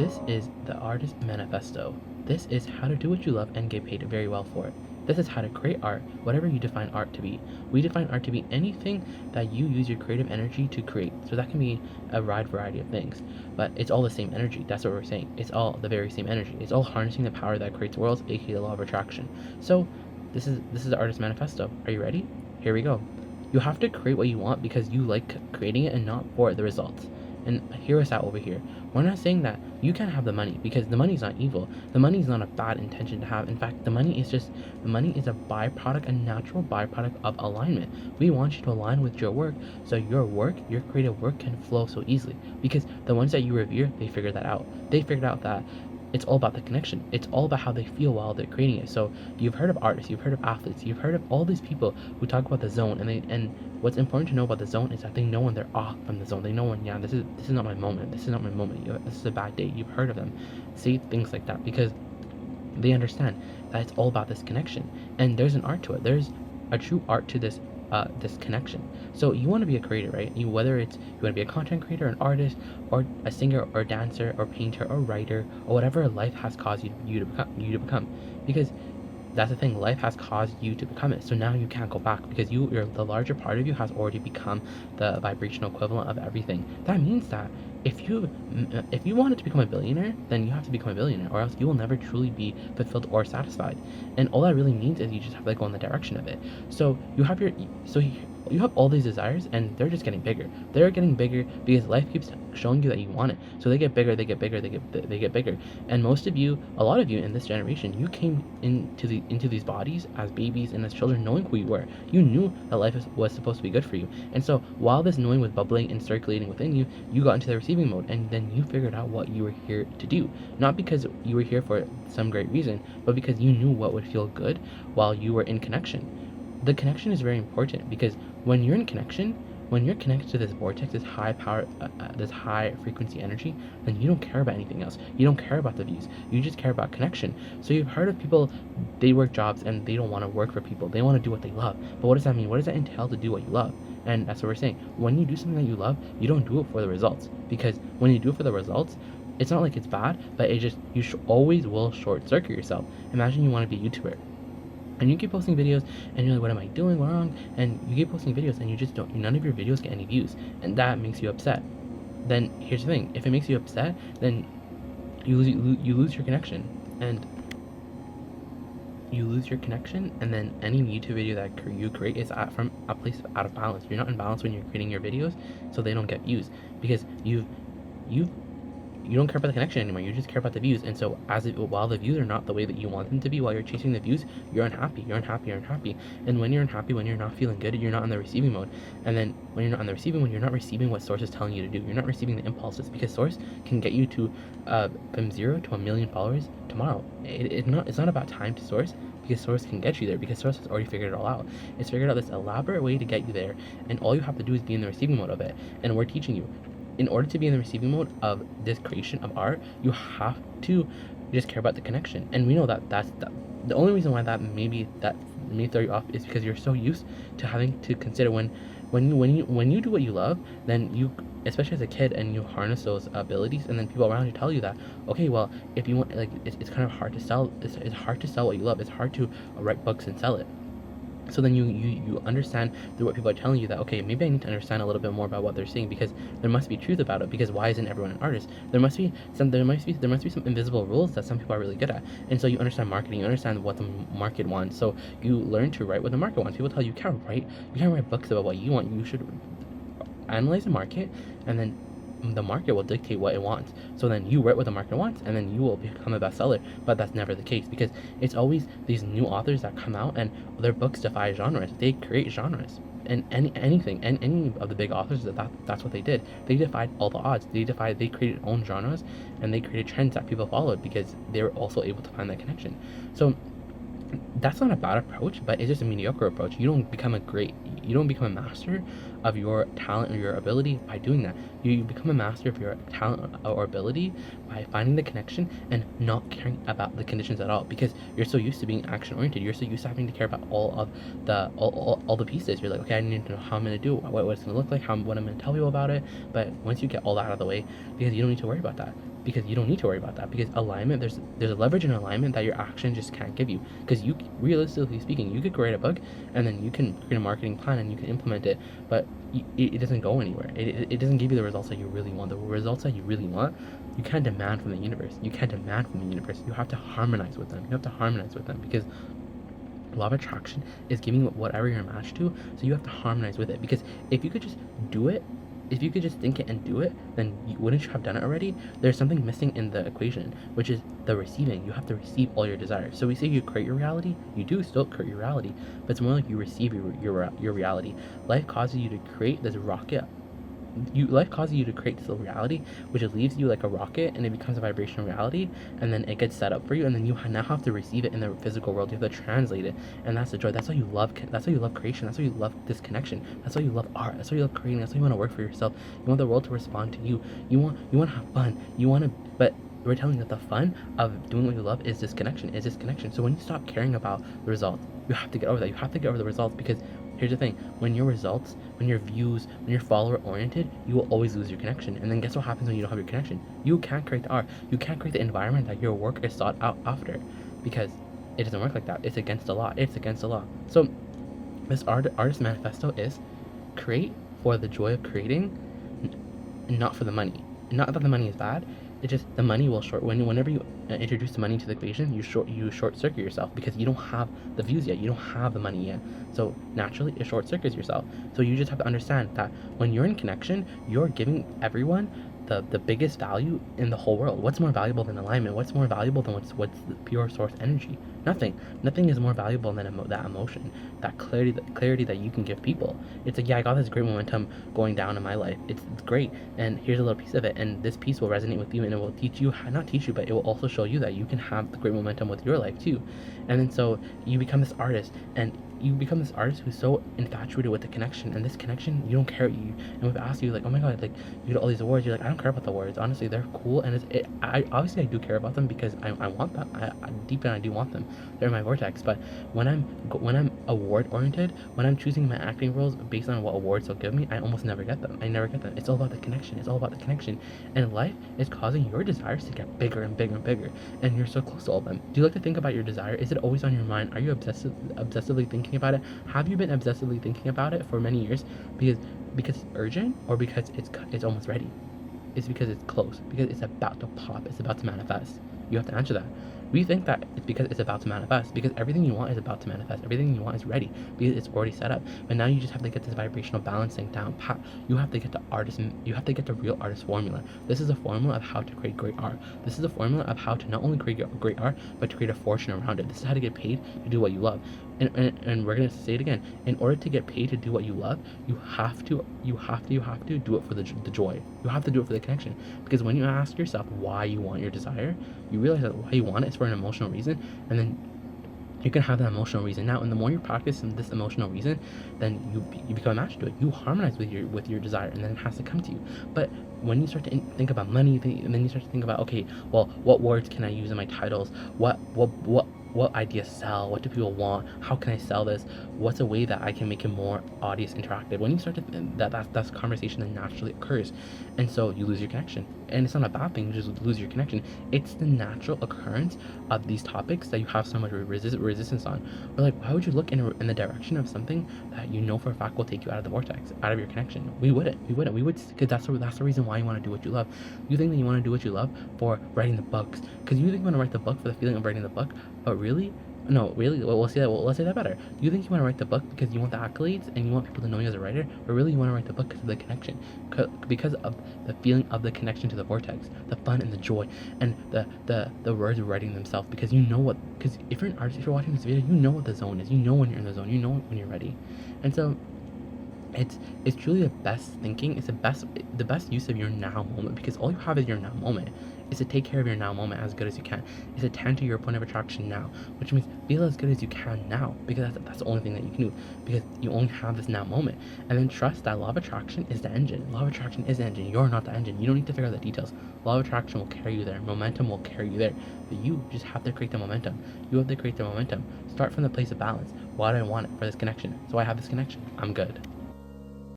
This is the Artist Manifesto. This is how to do what you love and get paid very well for it. This is how to create art, whatever you define art to be. We define art to be anything that you use your creative energy to create. So that can be a wide variety of things, but it's all the same energy. That's what we're saying. It's all the very same energy. It's all harnessing the power that creates worlds, aka the law of attraction. So this is the Artist Manifesto. Are you ready? Here we go. You have to create what you want because you like creating it and not for the results. And hear us out over here. We're not saying that you can't have the money because the money's not evil. The money is not a bad intention to have. In fact, the money is a byproduct, a natural byproduct of alignment. We want you to align with your work so your work, your creative work can flow so easily. Because the ones that you revere, they figured that out. They figured out that it's all about the connection. It's all about how they feel while they're creating it. So you've heard of artists, you've heard of athletes, you've heard of all these people who talk about the zone, and what's important to know about the zone is that they know when they're off from the zone. They know when, yeah, this is not my moment. This is not my moment. This is a bad day. You've heard of them say things like that because they understand that it's all about this connection. And there's an art to it. There's a true art to this connection. So you want to be a creator, right? Whether it's you want to be a content creator, an artist, or a singer, or dancer, or painter, or writer, or whatever life has caused you to become, because that's the thing. Life has caused you to become it. So now you can't go back because the larger part of you has already become the vibrational equivalent of everything. That means that if you wanted to become a billionaire, then you have to become a billionaire, or else you will never truly be fulfilled or satisfied. And all that really means is you just have to go in the direction of it. So you have all these desires, and they're just getting bigger. They're getting bigger because life keeps showing you that you want it. So they get bigger, they get bigger, they get bigger. And most of you, a lot of you in this generation, you came into these bodies as babies and as children knowing who you were. You knew that life was supposed to be good for you. And so while this knowing was bubbling and circulating within you, you got into the receiving mode, and then you figured out what you were here to do. Not because you were here for some great reason, but because you knew what would feel good while you were in connection. The connection is very important because when you're in connection, when you're connected to this vortex, this high power, this high frequency energy, then you don't care about anything else. You don't care about the views. You just care about connection. So you've heard of people, they work jobs and they don't want to work for people. They want to do what they love. But what does that mean? What does that entail to do what you love? And that's what we're saying. When you do something that you love, you don't do it for the results. Because when you do it for the results, it's not like it's bad, but you always will short circuit yourself. Imagine you want to be a YouTuber. And you keep posting videos and you're like, what am I doing wrong? And you keep posting videos and you just don't, none of your videos get any views. And that makes you upset. Then here's the thing. If it makes you upset, then you lose your connection. And you lose your connection, and then any YouTube video that you create is from a place out of balance. You're not in balance when you're creating your videos, so they don't get views because you don't care about the connection anymore. You just care about the views. And so while the views are not the way that you want them to be, while you're chasing the views, you're unhappy. And when you're unhappy, when you're not feeling good, you're not in the receiving mode. And then when you're not in the receiving mode, you're not receiving what Source is telling you to do. You're not receiving the impulses, because Source can get you to from 0 to 1 million followers tomorrow. It's not about time to Source, because Source can get you there, because Source has already figured it all out. It's figured out this elaborate way to get you there, and all you have to do is be in the receiving mode of it. And we're teaching you, in order to be in the receiving mode of this creation of art, you have to just care about the connection. And we know that the only reason why that may throw you off is because you're so used to having to consider when you do what you love, then you, especially as a kid, and you harness those abilities, and then people around you tell you that, okay, well, if you want, like, it's kind of hard to sell. It's hard to sell what you love. It's hard to write books and sell it. So then you understand through what people are telling you that, okay, maybe I need to understand a little bit more about what they're saying, because there must be truth about it. Because why isn't everyone an artist? There must be some invisible rules that some people are really good at. And so you understand marketing, you understand what the market wants. So you learn to write what the market wants. People tell you can't write books about what you want. You should analyze the market, and then the market will dictate what it wants. So then you write what the market wants, and then you will become a bestseller. But that's never the case, because it's always these new authors that come out and their books defy genres. They create genres. And any of the big authors, that's what they did. They defied all the odds. They created own genres, and they created trends that people followed because they were also able to find that connection. So that's not a bad approach, but it's just a mediocre approach. You don't become a master of your talent or your ability by doing that. You become a master of your talent or ability by finding the connection and not caring about the conditions at all, because you're so used to being action oriented. You're so used to having to care about all the pieces. You're like, okay, I need to know how I'm gonna do it, what it's gonna look like, what I'm gonna tell people about it. But once you get all that out of the way, because you don't need to worry about that. Because you don't need to worry about that, because alignment, there's a leverage in alignment that your action just can't give you. Because you, realistically speaking, you could write a book and then you can create a marketing plan and you can implement it, but it doesn't go anywhere. It doesn't give you the results that you really want. The results that you really want, you can't demand from the universe. You can't demand from the universe. You have to harmonize with them. You have to harmonize with them, because law of attraction is giving whatever you're matched to, so you have to harmonize with it. Because if you could just do it, if you could just think it and do it, then wouldn't you have done it already? There's something missing in the equation, which is the receiving. You have to receive all your desires. So we say you create your reality, you do still create your reality, but it's more like you receive your reality. Life causes you to create this rocket. Life causes you to create this reality, which leaves you like a rocket, and it becomes a vibrational reality, and then it gets set up for you, and then you now have to receive it in the physical world. You have to translate it, and that's the joy. That's why you love. That's why you love creation. That's why you love this connection. That's why you love art. That's why you love creating. That's why you want to work for yourself. You want the world to respond to you. You want to have fun. You want to, but we're telling you that the fun of doing what you love is this connection. So when you stop caring about the results, you have to get over that. You have to get over the results, because here's the thing: when your results, when your views, when you're follower oriented, you will always lose your connection. And then guess what happens when you don't have your connection? You can't create the art. You can't create the environment that your work is sought out after, because it doesn't work like that. It's against the law. It's against the law. So this artist manifesto is create for the joy of creating, not for the money. Not that the money is bad. It's just the money will whenever you introduce the money to the equation, you short circuit yourself, because you don't have the views yet, you don't have the money yet. So naturally, it short circuits yourself. So you just have to understand that when you're in connection, you're giving everyone the biggest value in the whole world. What's more valuable than alignment? What's more valuable than what's the pure source energy? Nothing is more valuable than that emotion, that clarity that you can give people. It's like, yeah, I got this great momentum going down in my life. It's great, and here's a little piece of it, and this piece will resonate with you, and it will teach you, not teach you, but it will also show you that you can have the great momentum with your life too. And then so you become this artist, and you become this artist who's so infatuated with the connection, and this connection, you don't care. And we've asked you, like, oh my god, like, you get all these awards. You're like, I don't care about the awards. Honestly, they're cool, and I obviously I do care about them, because I want them. Deep down I do want them. They're my vortex. But when I'm award oriented, when I'm choosing my acting roles based on what awards they'll give me, I almost never get them. I never get them. It's all about the connection. It's all about the connection. And life is causing your desires to get bigger and bigger and bigger, and you're so close to all of them. Do you like to think about your desire? Is it always on your mind? Are you obsessively thinking about it? Have you been obsessively thinking about it for many years because it's urgent, or because it's almost ready? It's because it's close, because it's about to pop, it's about to manifest. You have to answer that. We think that it's because it's about to manifest, because everything you want is about to manifest. Everything you want is ready, because it's already set up. But now you just have to get this vibrational balancing down pat. You have to get the real artist formula. This is a formula of how to create great art. This is a formula of how to not only create great art, but to create a fortune around it. This is how to get paid to do what you love. And we're gonna say it again. In order to get paid to do what you love, you have to do it for the joy. You have to do it for the connection. Because when you ask yourself why you want your desire, you realize that why you want it is for an emotional reason, and then you can have that emotional reason now. And the more you practice this emotional reason, then you become a match to it. You harmonize with your desire, and then it has to come to you. But when you start to think about money, and then you start to think about, okay, well, what words can I use in my titles? What ideas sell? What do people want? How can I sell this? What's a way that I can make it more audience interactive? When you start to that's a conversation that naturally occurs, and so you lose your connection. And it's not a bad thing. You just lose your connection. It's the natural occurrence of these topics that you have so much resistance on. Or like, why would you look in the direction of something that you know for a fact will take you out of the vortex, out of your connection? We wouldn't. We would, because that's the reason why you want to do what you love. You think that you want to do what you love for writing the books, because you think you want to write the book for the feeling of writing the book, but really, no, really, let's say that better. You think you want to write the book because you want the accolades and you want people to know you as a writer, but really you want to write the book because of the connection, because of the feeling of the connection to the vortex, the fun and the joy, and the words writing themselves, because you know what, because if you're an artist, if you're watching this video, you know what the zone is, you know when you're in the zone, you know when you're ready. And so it's truly the best thinking. It's the best use of your now moment, because all you have is your now moment. Is to take care of your now moment as good as you can. Is to tend to your point of attraction now, which means feel as good as you can now, because that's the only thing that you can do, because you only have this now moment. And then trust that law of attraction is the engine. Law of attraction is the engine. You're not the engine. You don't need to figure out the details. Law of attraction will carry you there. Momentum will carry you there. But you just have to create the momentum. You have to create the momentum. Start from the place of balance. Why do I want it for this connection? So I have this connection. I'm good.